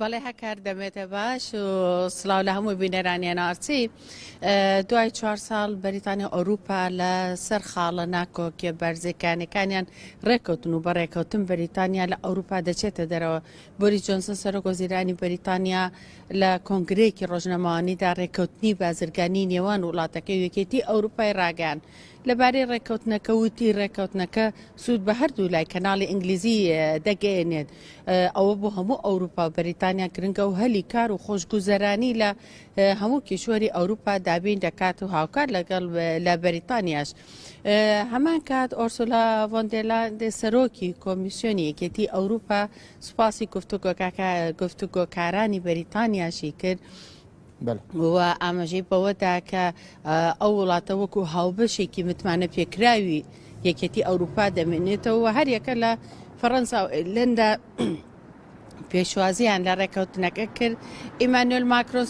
بەڵێ هەکار دەمێتە باش و سلااو لە هەموو بینەرانیان ئارچی دوای 4 ساڵ بەریتانیا ئەوروپا لە سەر خاڵە ناکۆکێ بەرزەکانەکانیان ڕێککەوتن و بەڕێکەوتن بەریتانیا لە ئەوروپا دەچێتە دەرەوە. بۆری جۆنسن سەرۆک وەزیرانی بەریتانیا لە کۆنگرەیەکی ڕۆژنەماوانیدا ڕێککەوتنی بازرگانی نێوان وڵاتەکەی یەکێتی ئەوروپای ڕاگەان. لەبارەی ڕێککەوتنەکە وتی ڕێککەوتنەکە سوود بە هەردوو لای کەناڵی ئینگلیزی دەگەێنێت. ئەوە بۆ هەموو ئەوروپا و بەریتانیا گرنگە و هەلی کار و خۆشگوزەرانی لە هەموو کیشوەری ئەوروپا دابین دەکات و هاوکار لەگەڵ لە بەریتانیاش. هەمان کات ئۆرسولا ڤۆندێلاند سەرۆکی کۆمیسیۆنی یەکێتی ئەوروپا سوپاسی گفتوگۆکارانی بەریتانیاشی کرد. و ئاماژەی بەوەدا کە ئەو وڵاتە وەکو هاوبەشێکی متمانە پێکراوی یەکێتی ئەوروپا دەمێنێتەوە هەر یەکە لە فەڕەنسا و ئێرلندا پێشوازیان لە ڕێکەوتنەکە کرد. ئیمانوێل ماکرۆن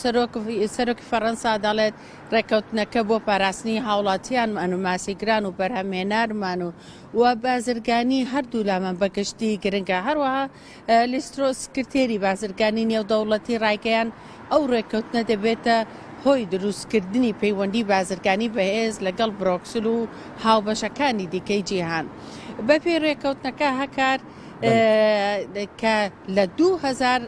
سەرۆکی فەڕەنسا دەڵێت ڕێکەوتنەکە بۆ پاراستنی هاوڵاتیانمان و ماسیگران و بەرهەمێنارمان و بازرگانی هەردوو لامان بەگشتی گرنگە. هەروەها لیسترۆ سکرتێری بازرگانی نێودەوڵەتی ڕایگەیان ئەو ڕێکەوتنە دەبێتە هۆی دروستکردنی پەیوەندی بازرگانی بەهێز لەگەڵ برۆکسل و هاوبەشەکانی دیکەی جیهان. بەپێی ڕێکەوتنەکە هەکار کە لە 2000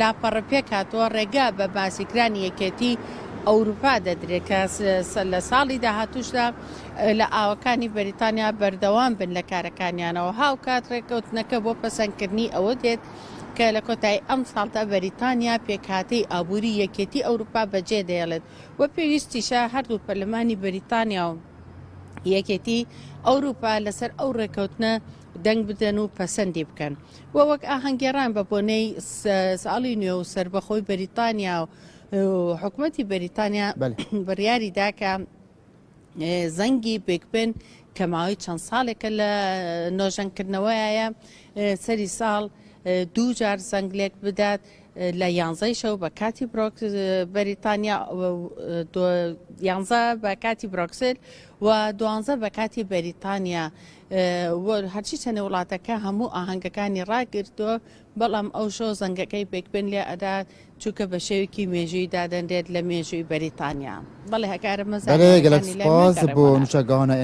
لاپەڕە پێک هاتووە ڕێگا بە باسیگرانی یەکێتی ئەوروپا دەدرێت کە لە ساڵی داهاتوشدا لە ئاوەکانی بەریتانیا بەردەوام بن لە کارەکانیانەوە. هاوکات ڕێکەوتنەکە بۆ پەسەندکردنی ئەوە دێت کە لە کۆتایی ئەم ساڵدا بەریتانیا پێکهاتەی ئابووری یەکێتی ئەوروپا بەجێ دەێڵێت و پێویستیشە هەردوو پەرلەمانی بەریتانیا و یەکێتی ئەوروپا لەسەر ئەو ڕێکەوتنە دەنگ بدەن و پەسەندی بکەن. وەک ئاهەنگێڕان بە بۆنەی ساڵی نوێ و سربەخۆی بەریتانیا و حکوومەتی بەریتانیا بڕیاریدا کە زەنگی بێکبن کە ماوەی چەند ساڵێکە لە نۆژەنکردنەوەیە سەری ساڵ 2 جار زەنگ لێک بدات لە 11 شەو بە کاتی بەریتانیا 11 بە کاتی برۆکسل و 12 بە کاتی بەریتانیا. هەرچی چەنە وڵاتەکە هەموو ئاهەنگەکانی ڕاگرتووە بەڵام ئەو شۆ زەنگەکەی بێکبن لێ ئەدا چووکە بە شێوێکی مێژووی دادەنرێت لە مێژووی بەریتانیا. بەڵێ هەکارە مەزانێت گەلەک سپاس بۆ نوشەگانە